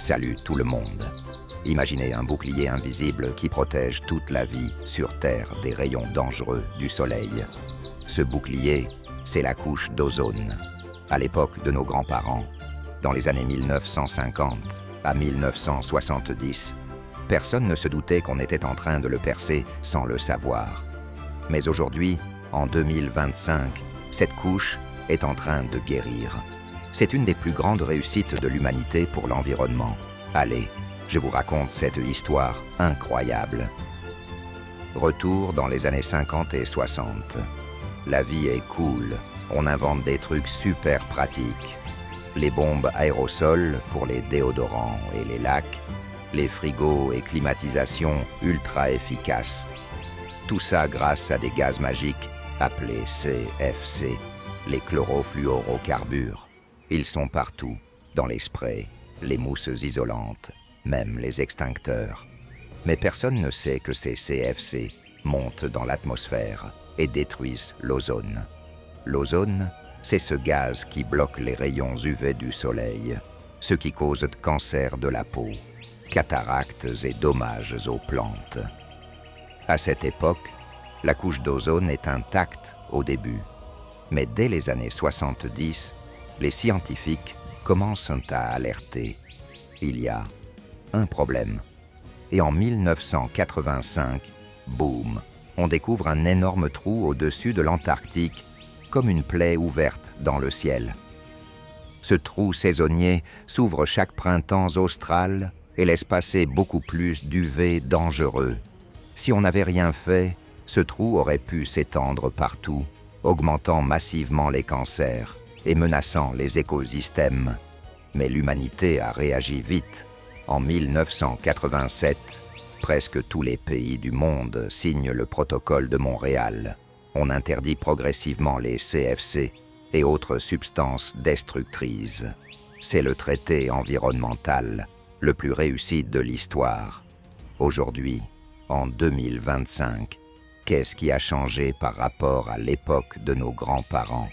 Salut tout le monde. Imaginez un bouclier invisible qui protège toute la vie sur Terre des rayons dangereux du Soleil. Ce bouclier, c'est la couche d'ozone. À l'époque de nos grands-parents, dans les années 1950 à 1970, personne ne se doutait qu'on était en train de le percer sans le savoir. Mais aujourd'hui, en 2025, cette couche est en train de guérir. C'est une des plus grandes réussites de l'humanité pour l'environnement. Allez, je vous raconte cette histoire incroyable. Retour dans les années 50 et 60. La vie est cool, on invente des trucs super pratiques. Les bombes aérosols pour les déodorants et les lacs, les frigos et climatisations ultra efficaces. Tout ça grâce à des gaz magiques appelés CFC, les chlorofluorocarbures. Ils sont partout, dans les sprays, les mousses isolantes, même les extincteurs. Mais personne ne sait que ces CFC montent dans l'atmosphère et détruisent l'ozone. L'ozone, c'est ce gaz qui bloque les rayons UV du soleil, ce qui cause cancer de la peau, cataractes et dommages aux plantes. À cette époque, la couche d'ozone est intacte au début, mais dès les années 70, les scientifiques commencent à alerter. Il y a un problème. Et en 1985, boum, on découvre un énorme trou au-dessus de l'Antarctique, comme une plaie ouverte dans le ciel. Ce trou saisonnier s'ouvre chaque printemps austral et laisse passer beaucoup plus d'UV dangereux. Si on n'avait rien fait, ce trou aurait pu s'étendre partout, augmentant massivement les cancers et menaçant les écosystèmes. Mais l'humanité a réagi vite. En 1987, presque tous les pays du monde signent le protocole de Montréal. On interdit progressivement les CFC et autres substances destructrices. C'est le traité environnemental le plus réussi de l'histoire. Aujourd'hui, en 2025, qu'est-ce qui a changé par rapport à l'époque de nos grands-parents ?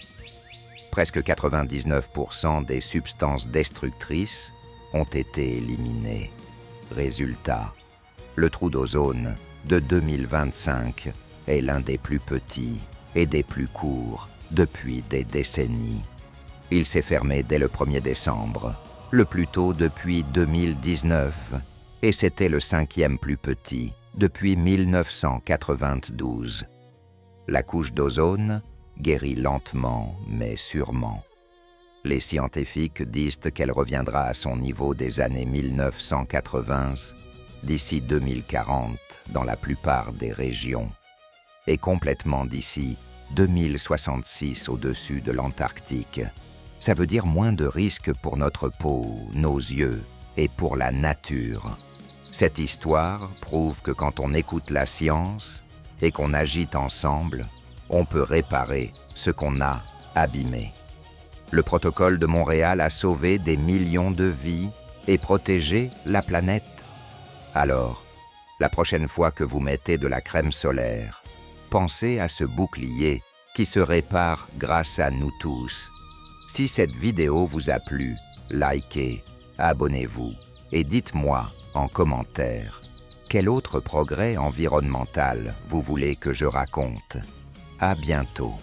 Presque 99% des substances destructrices ont été éliminées. Résultat, le trou d'ozone de 2025 est l'un des plus petits et des plus courts depuis des décennies. Il s'est fermé dès le 1er décembre, le plus tôt depuis 2019, et c'était le 5e plus petit depuis 1992. La couche d'ozone guérit lentement mais sûrement. Les scientifiques disent qu'elle reviendra à son niveau des années 1980 d'ici 2040 dans la plupart des régions et complètement d'ici 2066 au-dessus de l'Antarctique. Ça veut dire moins de risques pour notre peau, nos yeux et pour la nature. Cette histoire prouve que quand on écoute la science et qu'on agit ensemble, on peut réparer ce qu'on a abîmé. Le protocole de Montréal a sauvé des millions de vies et protégé la planète. Alors, la prochaine fois que vous mettez de la crème solaire, pensez à ce bouclier qui se répare grâce à nous tous. Si cette vidéo vous a plu, likez, abonnez-vous et dites-moi en commentaire quel autre progrès environnemental vous voulez que je raconte. À bientôt.